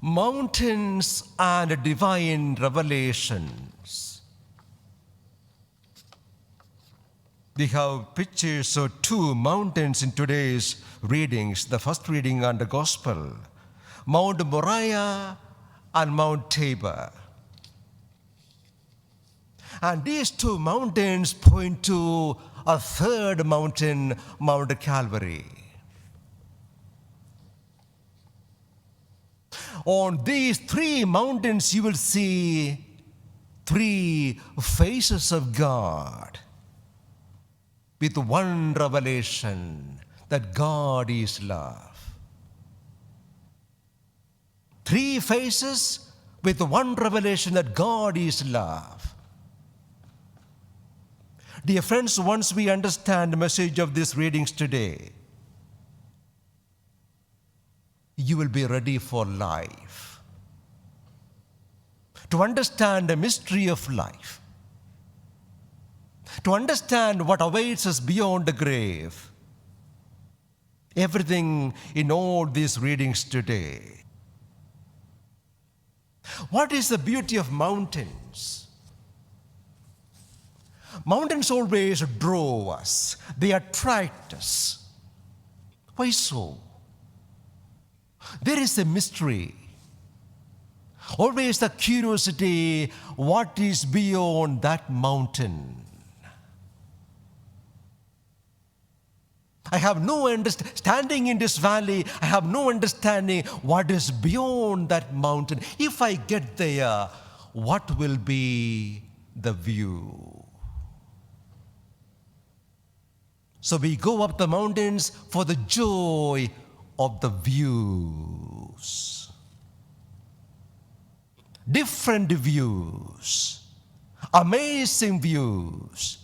Mountains and divine revelations. We have pictures of two mountains in today's readings. The first reading on the Gospel, Mount Moriah and Mount Tabor. And these two mountains point to a third mountain, Mount Calvary. On these three mountains, you will see three faces of God with one revelation that God is love. Three faces with one revelation that God is love. Dear friends, once we understand the message of these readings today, you will be ready for life. To understand the mystery of life, to understand what awaits us beyond the grave, everything in all these readings today. What is the beauty of mountains? Mountains always draw us, they attract us. Why so? There is a mystery. Always the curiosity, what is beyond that mountain? I have no understanding. Standing in this valley, I have no understanding what is beyond that mountain. If I get there, what will be the view? So we go up the mountains for the joy of the views. Different views, amazing views,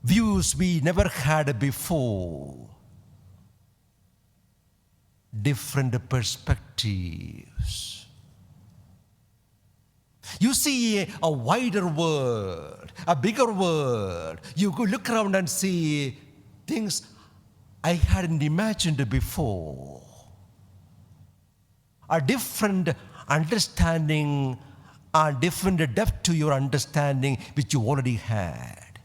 views we never had before, different perspectives. You see a wider world, a bigger world. You could look around and see things I hadn't imagined before. A different understanding, a different depth to your understanding which you already had.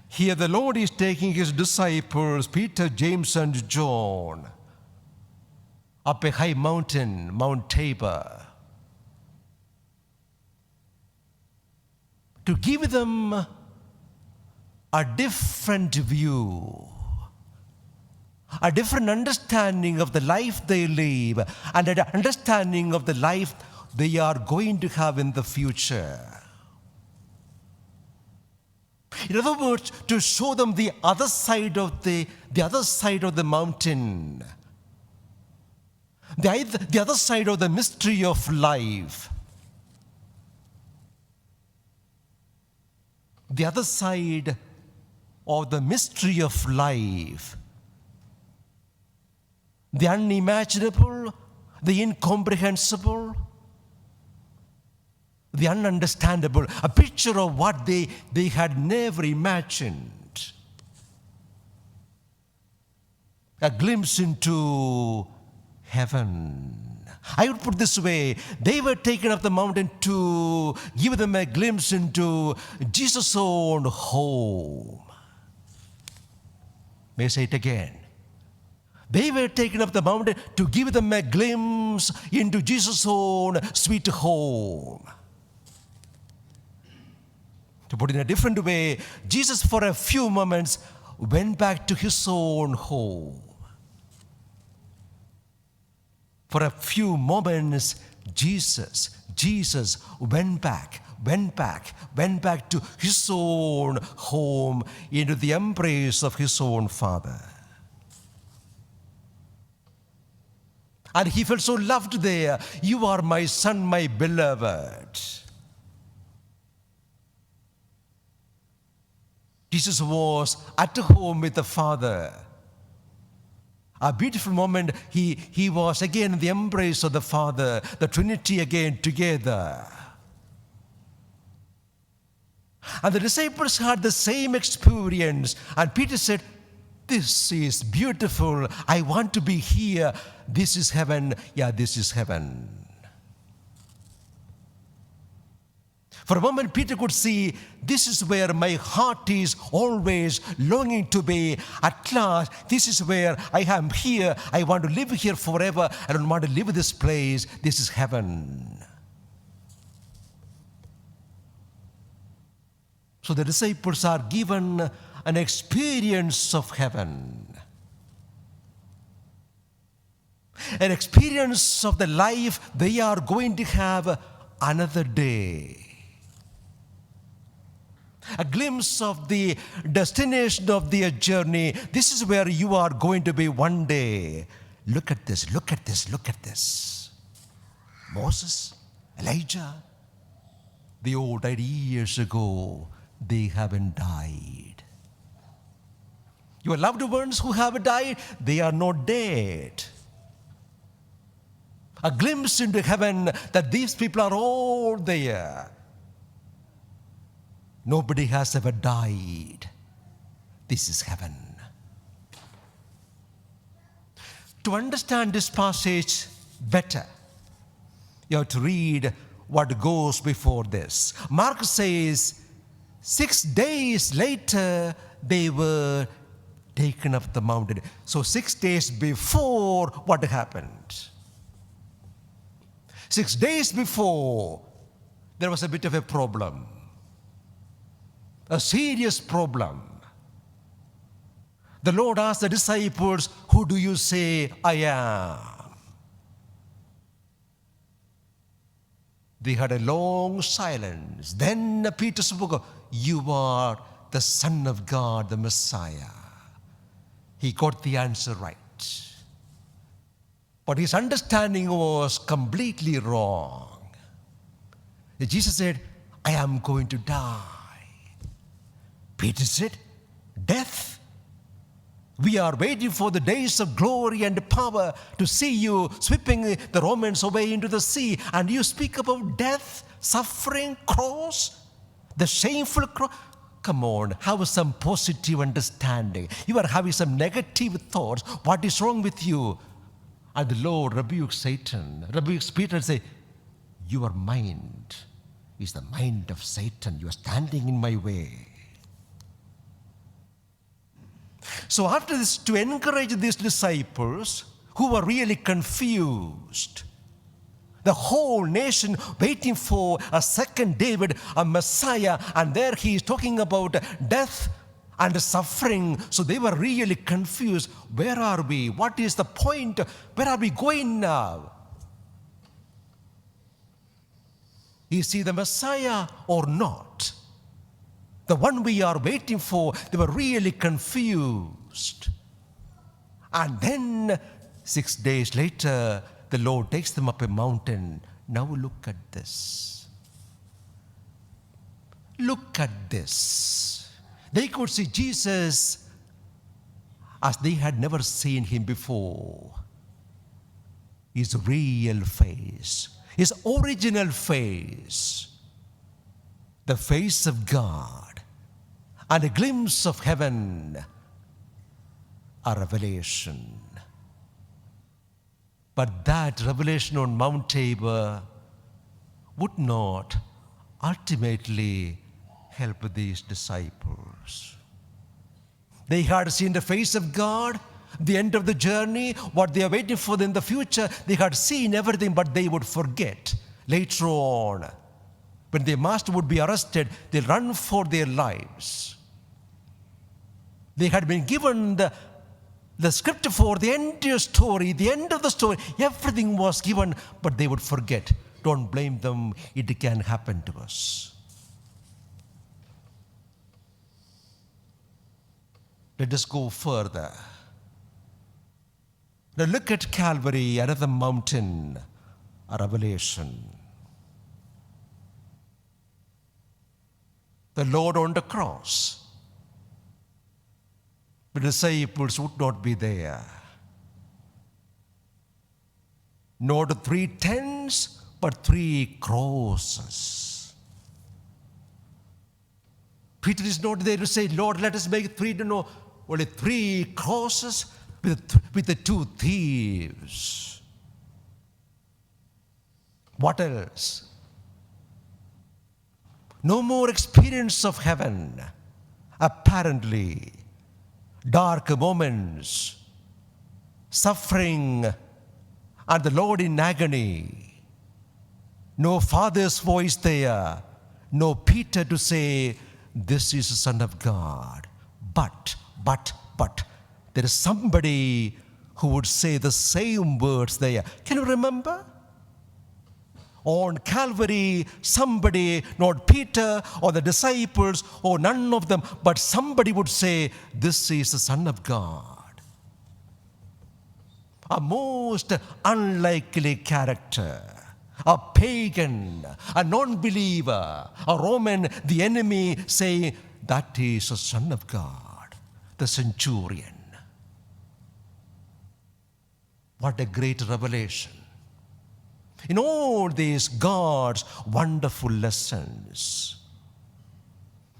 Here the Lord is taking his disciples, Peter, James, and John, up a high mountain, Mount Tabor, to give them a different view, a different understanding of the life they live, and an understanding of the life they are going to have in the future. In other words, to show them the other side of the other side of the mountain, the other side of the mystery of life, the other side of the mystery of life, the unimaginable, the incomprehensible, the ununderstandable, a picture of what they had never imagined. A glimpse into heaven. I would put it this way, they were taken up the mountain to give them a glimpse into Jesus' own home. May I say it again? They were taken up the mountain to give them a glimpse into Jesus' own sweet home. To put it in a different way, Jesus for a few moments went back to his own home. For a few moments, Jesus went back to his own home, into the embrace of his own Father. And he felt so loved there. You are my son, my beloved. Jesus was at home with the Father. A beautiful moment. He was again in the embrace of the Father, the Trinity again together. And the disciples had the same experience. And Peter said, This is beautiful. I want to be here. This is heaven. Yeah, this is heaven. For a moment, Peter could see, this is where my heart is always longing to be. At last, this is where I am here. I want to live here forever. I don't want to leave this place. This is heaven. So the disciples are given an experience of heaven. An experience of the life they are going to have another day. A glimpse of the destination of their journey. This is where you are going to be one day. Look at this, look at this, look at this. Moses, Elijah, they all died years ago. They haven't died. Your loved ones who have died, they are not dead. A glimpse into heaven that these people are all there. Nobody has ever died. This is heaven. To understand this passage better, you have to read what goes before this. Mark says, 6 days later, they were taken up the mountain. So 6 days before, what happened? 6 days before, there was a bit of a problem. A serious problem. The Lord asked the disciples, who do you say I am? They had a long silence. Then Peter spoke, you are the Son of God, the Messiah. He got the answer right. But his understanding was completely wrong. Jesus said, I am going to die. Peter said, death? We are waiting for the days of glory and power to see you sweeping the Romans away into the sea. And you speak about death, suffering, cross, the shameful cross. Come on, have some positive understanding. You are having some negative thoughts. What is wrong with you? And the Lord rebukes Satan, rebukes Peter and says, your mind is the mind of Satan. You are standing in my way. So after this, to encourage these disciples who were really confused, the whole nation waiting for a second David, a Messiah, and there he is talking about death and suffering. So they were really confused. Where are we? What is the point? Where are we going now? Is he the Messiah or not? The one we are waiting for, they were really confused. And then 6 days later, the Lord takes them up a mountain. Now look at this. Look at this. They could see Jesus as they had never seen him before. His real face, his original face, the face of God, and a glimpse of heaven, a revelation. But that revelation on Mount Tabor would not ultimately help these disciples. They had seen the face of God, the end of the journey, what they are waiting for in the future. They had seen everything, but they would forget later on. When their master would be arrested, they run for their lives. They had been given the script for the entire story, the end of the story. Everything was given, but they would forget. Don't blame them. It can happen to us. Let us go further. Now look at Calvary, another mountain, a revelation. The Lord on the cross. The disciples would not be there. Not 3 tents, but 3 crosses. Peter is not there to say, Lord, let us make 3. No, only 3 crosses with the 2 thieves. What else? No more experience of heaven, apparently. Dark moments, suffering, and the Lord in agony. No Father's voice there, no Peter to say, this is the Son of God. But, there is somebody who would say the same words there. Can you remember? On Calvary, somebody, not Peter or the disciples or none of them, but somebody would say, this is the Son of God. A most unlikely character, a pagan, a non-believer, a Roman, the enemy, saying, that is the Son of God, the centurion. What a great revelation. In all these God's wonderful lessons,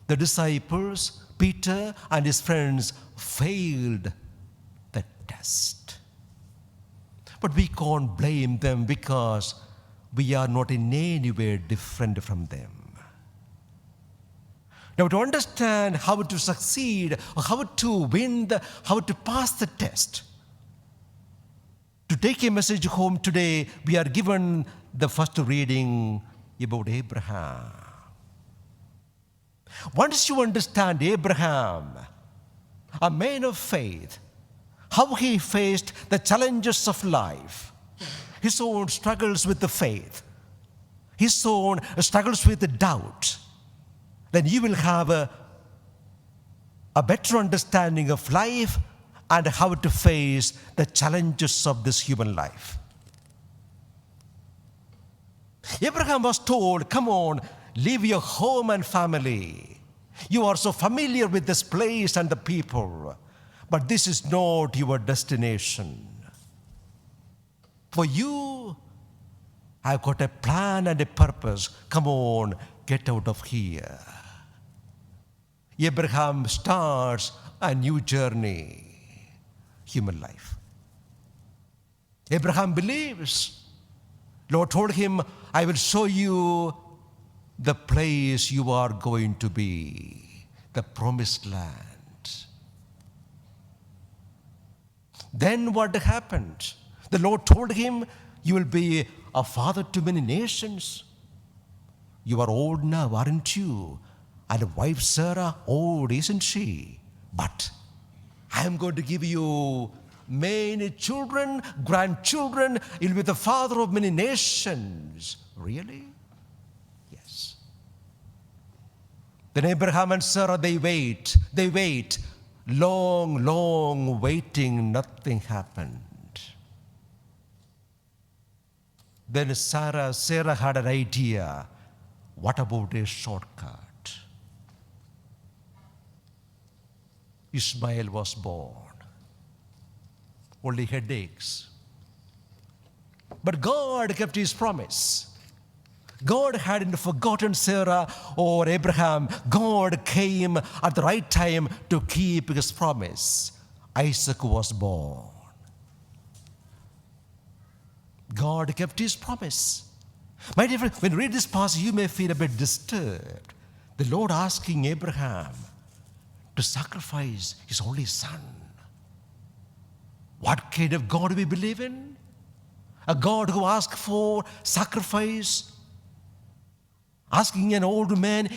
the disciples, Peter and his friends, failed the test. But we can't blame them because we are not in any way different from them. Now, to understand how to succeed, or how to win, how to pass the test, to take a message home today, we are given the first reading about Abraham. Once you understand Abraham, a man of faith, how he faced the challenges of life, his own struggles with the faith, his own struggles with the doubt, then you will have a better understanding of life and how to face the challenges of this human life. Abraham was told, come on, leave your home and family. You are so familiar with this place and the people, but this is not your destination. For you, I've got a plan and a purpose. Come on, get out of here. Abraham starts a new journey. Human life. Abraham believes. Lord told him, I will show you the place you are going to be, the promised land. Then what happened? The Lord told him, you will be a father to many nations. You are old now, aren't you? And wife Sarah, old, isn't she? But I am going to give you many children, grandchildren. You'll be the father of many nations. Really? Yes. Then Abraham and Sarah, they wait. Long waiting, nothing happened. Then Sarah had an idea. What about a shortcut? Ishmael was born. Only headaches. But God kept his promise. God hadn't forgotten Sarah or Abraham. God came at the right time to keep his promise. Isaac was born. God kept his promise. My dear friend, when you read this passage, you may feel a bit disturbed. The Lord asking Abraham to sacrifice his only son. What kind of God do we believe in? A God who asks for sacrifice? Asking an old man,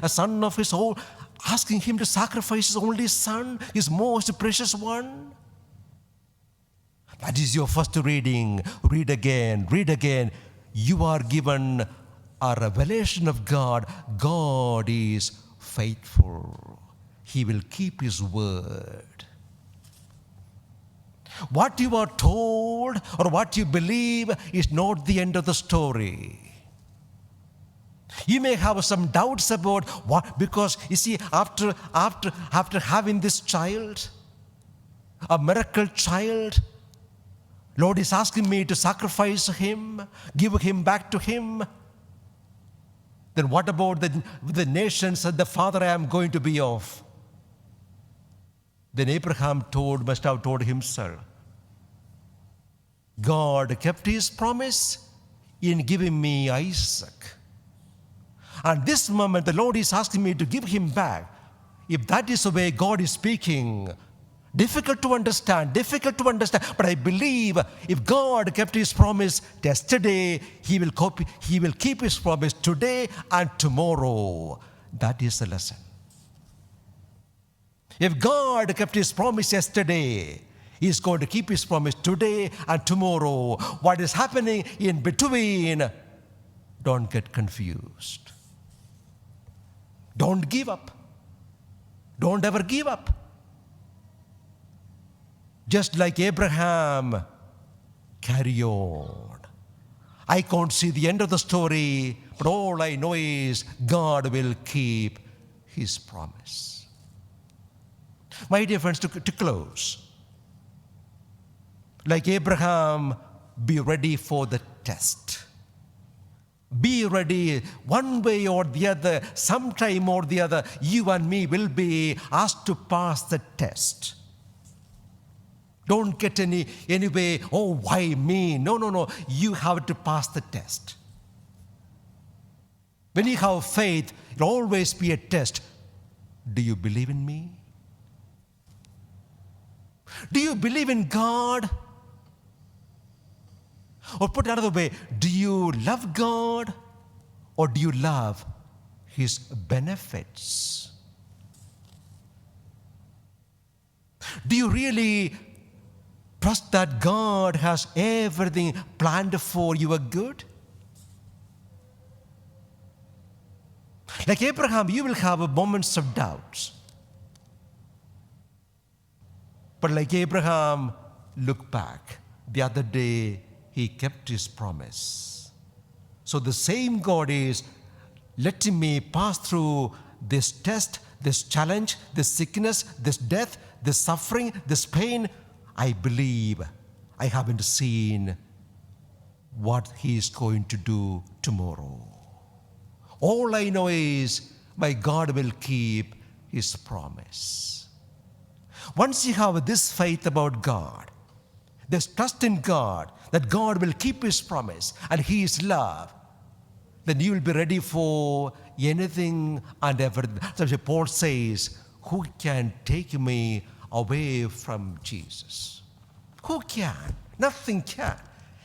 a son of his own, asking him to sacrifice his only son, his most precious one? That is your first reading. Read again. You are given a revelation of God. God is faithful. He will keep his word. What you are told or what you believe is not the end of the story. You may have some doubts about what, because you see, after having this child, a miracle child, Lord is asking me to sacrifice him, give him back to him. Then what about the nations and the father I am going to be of? Then Abraham must have told himself, God kept his promise in giving me Isaac. And this moment the Lord is asking me to give him back. If that is the way God is speaking, difficult to understand, but I believe if God kept his promise yesterday, he will keep his promise today and tomorrow. That is the lesson. If God kept his promise yesterday, he's going to keep his promise today and tomorrow. What is happening in between, don't get confused. Don't give up. Don't ever give up. Just like Abraham, carry on. I can't see the end of the story, but all I know is God will keep his promise. My dear friends, to close, like Abraham, be ready for the test. Be ready one way or the other, sometime or the other, you and me will be asked to pass the test. Don't get any way, oh, why me? No. You have to pass the test. When you have faith, it will always be a test. Do you believe in me? Do you believe in God? Or put another way, do you love God or do you love his benefits? Do you really trust that God has everything planned for your good? Like Abraham, you will have moments of doubts. But like Abraham, look back. The other day, he kept his promise. So the same God is letting me pass through this test, this challenge, this sickness, this death, this suffering, this pain. I believe I haven't seen what he is going to do tomorrow. All I know is my God will keep his promise. Once you have this faith about God, this trust in God, that God will keep his promise and he is love, then you will be ready for anything and everything. So Paul says, who can take me away from Jesus? Who can? Nothing can.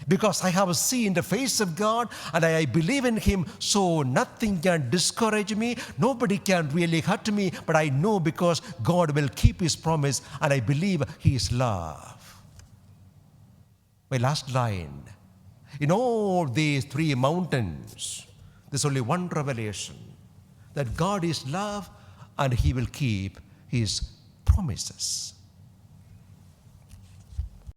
Because I have seen the face of God and I believe in him, so nothing can discourage me. Nobody can really hurt me, but I know because God will keep his promise and I believe he is love. My last line, in all these three mountains, there's only one revelation, that God is love and he will keep his promises.